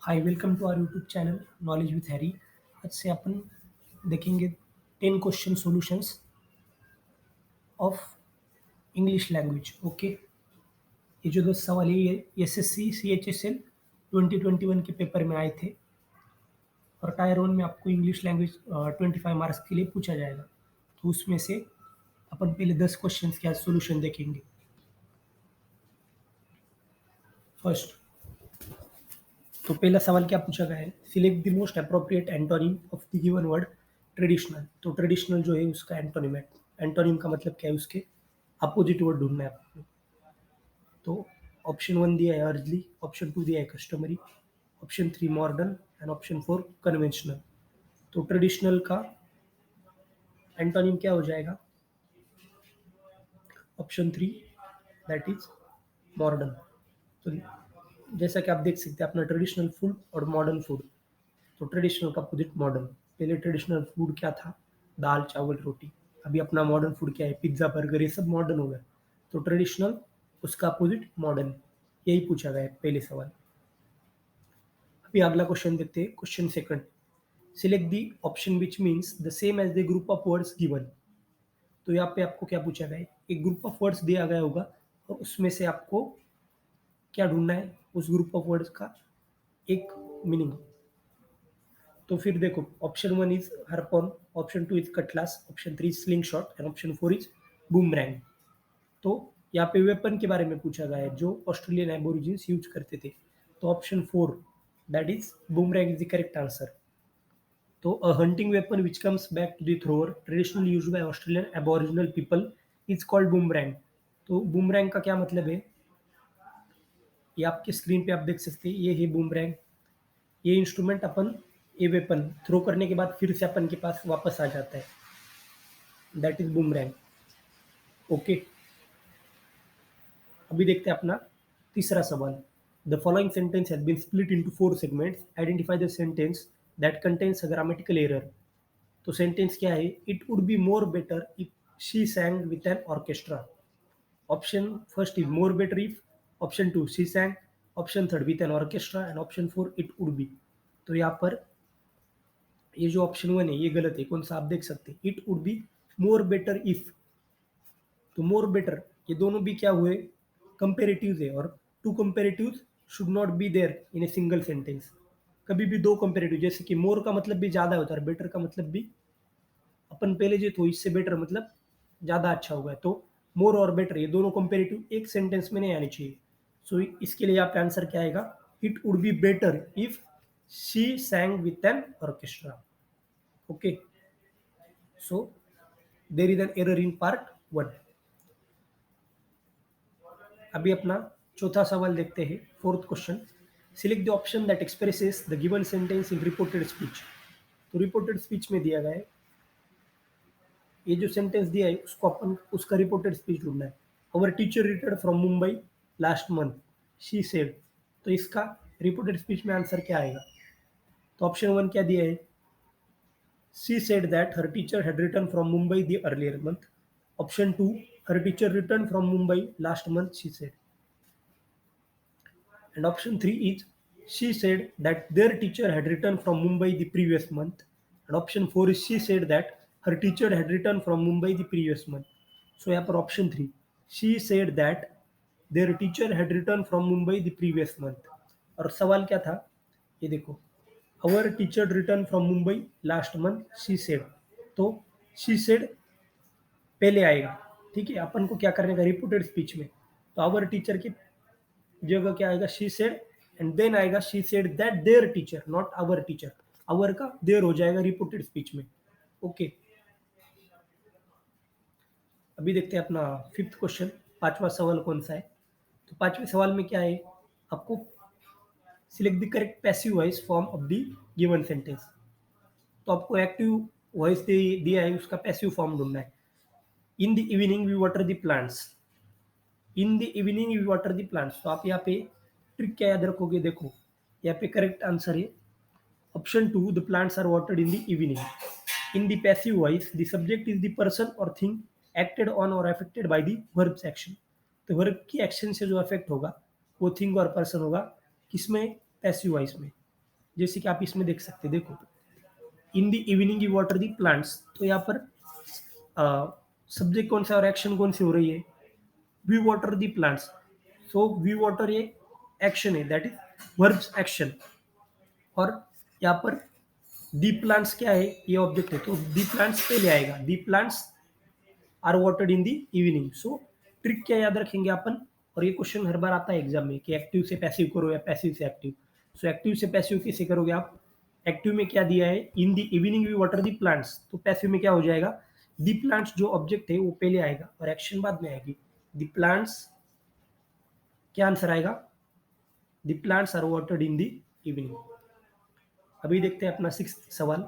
Hi welcome to our YouTube channel knowledge with Harry. आज से अपन देखेंगे 10 question solutions of English language. Okay, ये जो 10 सवाल है ये एसएससी सीएचएसएल 2021 के पेपर में आए थे और टायर 1 में आपको इंग्लिश लैंग्वेज 25 मार्क्स के लिए पूछा जाएगा। तो उसमें से अपन पहले 10 क्वेश्चंस के आज सॉल्यूशन देखेंगे। फर्स्ट, तो पहला सवाल क्या पूछा गया है, select the most appropriate antonym of the given word traditional. तो ट्रेडिशनल जो है उसका एंटोनिम है। एंटोनिम का मतलब क्या है, उसके अपोजिट वर्ड ढूंढना है आपको। तो ऑप्शन 1 दिया है अर्ली, ऑप्शन 2 दिया है customary, option 3 modern and option 4 conventional. तो ट्रेडिशनल का एंटोनिम क्या हो जाएगा, ऑप्शन 3 दैट इज मॉडर्न। तो जैसा कि आप देख सकते हैं अपना ट्रेडिशनल फूड और मॉडर्न फूड। तो ट्रेडिशनल का अपोजिट मॉडर्न। पहले ट्रेडिशनल फूड क्या था, दाल चावल रोटी। अभी अपना मॉडर्न फूड क्या है, पिज्ज़ा बर्गर, ये सब मॉडर्न हो गया। तो ट्रेडिशनल उसका अपोजिट मॉडर्न। यही पूछा गया है पहले सवाल। अभी अगला क्वेश्चन देखते हैं, question second. Select the option which means the same as the group of words given. तो यहाँ पे आपको क्या पूछा गया है, एक ग्रुप ऑफ वर्ड्स दिया गया होगा और उसमें से आपको क्या ढूंढना है, उस ग्रुप ऑफ वर्ड्स का एक मीनिंग। तो फिर देखो, option 1 is harpoon, option 2 is cutlass, option 3 is slingshot and option 4 is boomerang. तो यहाँ पे वेपन के बारे में पूछा गया है जो ऑस्ट्रेलियन एबोरिजिन्स यूज करते थे। तो option 4 that is boomerang is the correct answer. तो a hunting weapon which comes back to the thrower traditionally used by Australian Aboriginal people is called boomerang. तो बूमरैंग का क्या मतलब है, ये आपके स्क्रीन पे आप देख सकते हैं, ये है बूमरैंग। ये इंस्ट्रूमेंट अपन, ये वेपन थ्रो करने के बाद फिर से अपन के पास वापस आ जाता है, दैट इज बूमरैंग। ओके, अभी देखते हैं अपना तीसरा सवाल। The following sentence has been split into 4 segments, identify the sentence that contains a grammatical error. तो सेंटेंस क्या है, it would be more better if she sang with an orchestra. Option first is more better if, option 2 she sang, option third with an orchestra and option 4 it would be. तो यहाँ पर ये जो option 1 है ये गलत है। कौन सा, आप देख सकते हैं, it would be more better if. तो मोर बेटर, ये दोनों भी क्या हुए, कंपेरेटिव है, और two comparative should not be there in a single sentence. कभी भी दो कंपेरेटिव, जैसे कि मोर का मतलब भी ज्यादा होता है, बेटर का मतलब भी अपन पहले जो तो इससे बेटर मतलब ज्यादा अच्छा होगा। तो मोर और बेटर ये दोनों कंपेरेटिव एक सेंटेंस में नहीं आनी चाहिए। सो इसके लिए यहाँ पे आंसर क्या आएगा, it would be better if she sang with an orchestra. Okay, so there is an error in part 1। अभी अपना चौथा सवाल देखते हैं, fourth question. Select the option that expresses the given sentence in reported speech. तो reported speech में दिया गया है, ये जो सेंटेंस दिया है उसको अपन उसका रिपोर्टेड स्पीच ढूंढना है। Our teacher return from Mumbai last month, she said. तो इसका रिपोर्टेड स्पीच में आंसर क्या आएगा। तो ऑप्शन 1 क्या दिया है, she said that her teacher had return from Mumbai the earlier month. Option 2, her teacher return from Mumbai last month, she said. And option 3 is she said that their teacher had returned from Mumbai the previous month. And option 4 is she said that her teacher had returned from Mumbai the previous month. So यहाँ पर option 3, she said that their teacher had returned from Mumbai the previous month. और सवाल क्या था, ये देखो, our teacher returned from Mumbai last month, she said। तो she said पहले आएगा, ठीक है। अपन को क्या करने का, रिपोर्टेड स्पीच में। तो आवर टीचर की जगह क्या आएगा, शी सेड, एंड देन आएगा she said that their teacher, not our teacher. Our का देयर हो जाएगा रिपोर्टेड स्पीच में। ओके, अभी देखते हैं अपना फिफ्थ क्वेश्चन, पांचवा सवाल कौन सा है। तो पांचवें सवाल में क्या है, आपको select the correct passive voice form of the given sentence. तो आपको एक्टिव वॉइस दिया है, उसका पैसिव फॉर्म ढूंढना है। In the evening we water the plants, in the evening we water the plants. तो आप यहाँ पे ट्रिक क्या याद रखोगे, देखो यहाँ पे करेक्ट आंसर है option 2, the plants are watered in the evening. In the passive voice, the subject is the person or thing acted on or affected by the verb's action. तो वर्ब की action से जो affect होगा वो thing और person होगा, किसमें, passive voice में। जैसे कि आप इसमें देख सकते हैं, देखो इन the evening you water the plants, तो यहाँ पर सब्जेक्ट कौन सा और एक्शन कौन सी हो रही है, we water the plants. So we water ये एक्शन है, दैट इज वर्ब्स एक्शन। और यहाँ पर दी प्लांट्स क्या है, ये ऑब्जेक्ट है, तो दी प्लांट्स पहले आएगा, the plants are watered in the evening. So trick क्या याद रखेंगे अपन, और ये क्वेश्चन हर बार आता है एग्जाम में कि एक्टिव से पैसिव करो या पैसिव से एक्टिव। सो एक्टिव से पैसिव कैसे करोगे आप, एक्टिव में क्या दिया है, in the evening we water the plants, तो पैसिव में क्या हो जाएगा, दी प्लांट्स जो ऑब्जेक्ट है वो पहले आएगा और एक्शन बाद में आएगी। दी प्लांट्स, क्या आंसर आएगा, the plants are watered in the evening. अभी देखते हैं अपना 6th सवाल।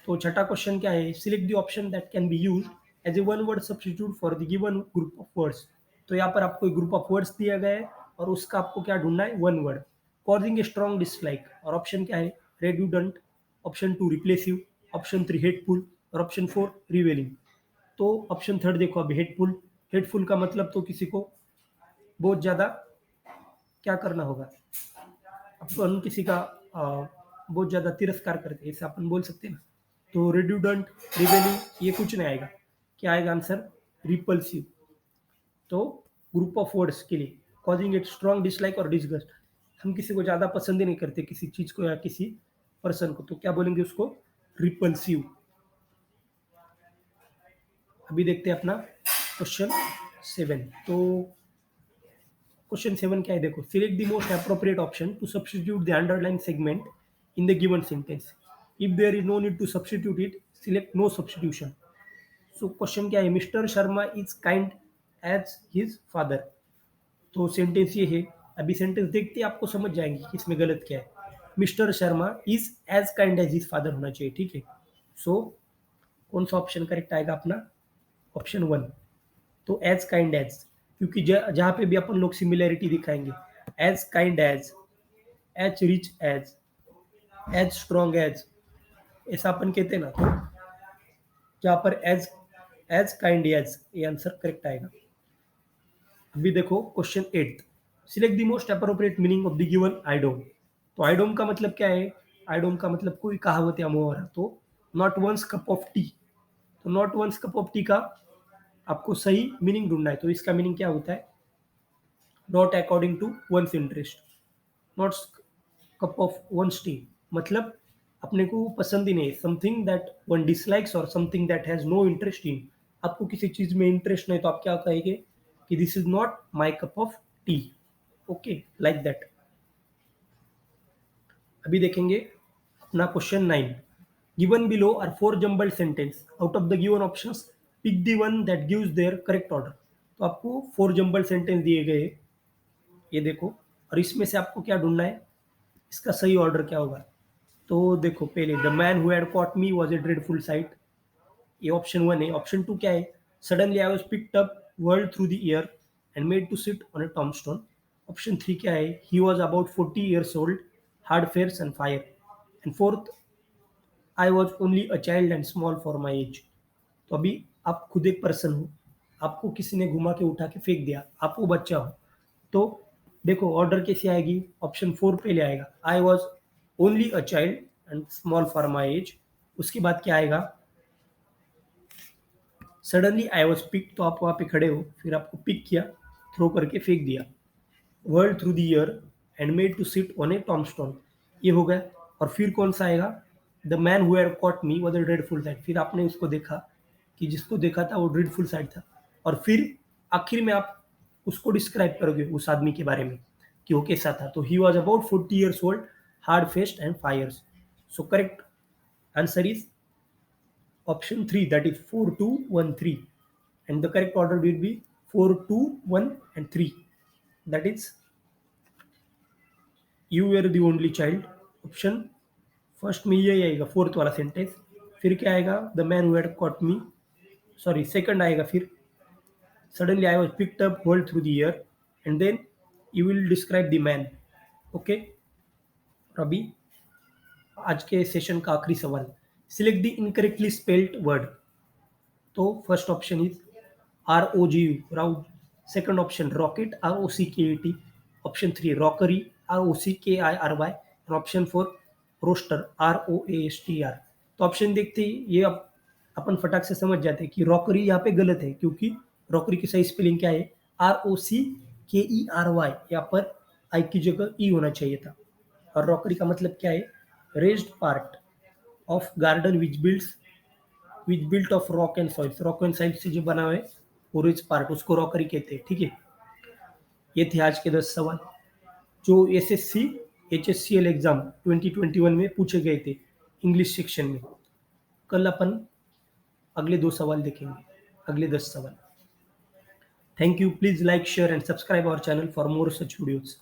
तो छठा क्वेश्चन क्या है, select the option that can be use as a one word substitute for the given group of words. तो यहाँ पर आपको एक ग्रुप ऑफ वर्ड्स दिया गया है और उसका आपको क्या ढूंढना है, one word. Causing a strong dislike, और ऑप्शन क्या है, रेड्यूडेंट, ऑप्शन 2 रिप्लेसिव, ऑप्शन 3 हेटफुल, और ऑप्शन 4 रिवेलिंग। तो ऑप्शन थर्ड देखो अभी, हेटफुल। हेटफुल का मतलब तो किसी को बहुत ज्यादा क्या करना होगा, अपन किसी का बहुत ज्यादा तिरस्कार करते हैं, ऐसे अपन बोल सकते हैं ना। तो रिड्यूडेंट, रिवेलिंग, ये कुछ नहीं आएगा, क्या आएगा आंसर, रिपल्सिव। तो ग्रुप ऑफ वर्ड्स के लिए कॉजिंग इट स्ट्रॉन्ग डिसलाइक और डिसगस्ट, हम किसी को ज्यादा पसंद ही नहीं करते किसी चीज को या किसी पर्सन को, तो क्या बोलेंगे उसको, रिपल्सिव। अभी देखते हैं अपना क्वेश्चन 7। तो क्वेश्चन 7 क्या है, देखो select the most appropriate option to substitute the underline segment in the given sentence. If there is no need to substitute it, select no substitution. So question क्या है, mister Sharma is kind as his father. तो sentence ये है, अभी sentence देखते ही आपको समझ जाएंगे कि इसमें गलत क्या है। Mister Sharma is as kind as his father होना चाहिए, ठीक है। सो कौन सा ऑप्शन करेक्ट आएगा अपना, ऑप्शन 1। तो एज काइंड एज, क्योंकि जहां पे भी अपन लोग सिमिलैरिटी दिखाएंगे, as kind as rich as strong as, ऐसा अपन कहते हैं ना, तो जहां पर एज काइंड एज, ये आंसर करेक्ट आएगा। अभी देखो question 8, select the most appropriate meaning of the given idiom. तो आइडोम का मतलब क्या है, आइडोम का मतलब कोई कहावत या मुहावरा। तो not one's cup of tea, तो not one's cup of tea का आपको सही मीनिंग ढूंढना है। तो इसका मीनिंग क्या होता है, not according to one's interest, not cup of one's tea, मतलब अपने को पसंद ही नहीं, समथिंग दैट वन डिसलाइक्स और something that has no interest in. आपको किसी चीज में इंटरेस्ट नहीं तो आप क्या कहेंगे कि this is not my cup of tea, okay, like that. अभी देखेंगे अपना question 9, given below are 4 jumbled sentence, out of the given options pick the one that gives their correct order. तो आपको 4 जम्बल्ड सेंटेंस दिए गए, ये देखो, और इसमें से आपको क्या ढूंढना है, इसका सही ऑर्डर क्या होगा। तो देखो पहले, the man who had caught me was a dreadful sight, ये ऑप्शन 1 है। ऑप्शन 2 क्या है, suddenly I was picked up world through the year and made to sit on a tombstone. Option 3 क्या है, he was about 40 years old, hard fares and fire. And fourth, I was only a child and small for my age. तो अभी आप खुद एक person हो, आपको किसी ने घुमा के उठा के फेंक दिया, आप वो बच्चा हो, तो देखो ऑर्डर कैसे आएगी, ऑप्शन 4 पहले आएगा, आई was only a child and small for my as. उसके बाद क्या आएगा, सडनली आई वॉज पिक, तो आप वहाँ पे खड़े हो, फिर आपको पिक किया, थ्रो करके फेंक दिया, world through the year and made to sit on a tombstone, ये हो गया। और फिर कौन सा आएगा, the man who had caught me was a dreadful sight, फिर आपने उसको देखा कि जिसको देखा था वो ड्रेडफुल साइट था। और फिर आखिर में आप उसको डिस्क्राइब करोगे उस आदमी के बारे में कि वो कैसा था, तो he was about 40 years old, hard faced and fires. So correct answer is option 3, that is 4 2 1 3, and the correct order will be 4 2 1 and 3, that is you were the only child। Option first में यही आएगा, fourth वाला sentence. फिर क्या आएगा, the man who had caught me, sorry second आएगा, फिर suddenly I was picked up world through the year, and then you will describe the man, okay. और अभी आज के सेशन का आखिरी सवाल, select the incorrectly spelled word. तो फर्स्ट ऑप्शन इज ROGU, राउड। Second option rocket, ROCKET। Option 3 rockery, ROCKIRY। और ऑप्शन 4 रोस्टर, ROASTR। तो ऑप्शन देखते ही ये अपन फटाक से समझ जाते हैं कि रॉकरी यहाँ पे गलत है, क्योंकि रॉकरी की सही स्पेलिंग क्या है, ROCKERY। यहाँ पर आई की जगह ई होना चाहिए था। और रॉकरी का मतलब क्या है, raised part of garden which built of rock and soils. Rock and soil से जो बना हुआ है वो रेज पार्ट, उसको रॉकरी कहते हैं। ठीक है, ये थे आज के 10 सवाल जो एसएससी HSCL एग्जाम 2021 में पूछे गए थे इंग्लिश सेक्शन में। कल अपन अगले 2 सवाल देखेंगे, अगले 10 सवाल। Thank you, please like, share and subscribe our channel for more such videos.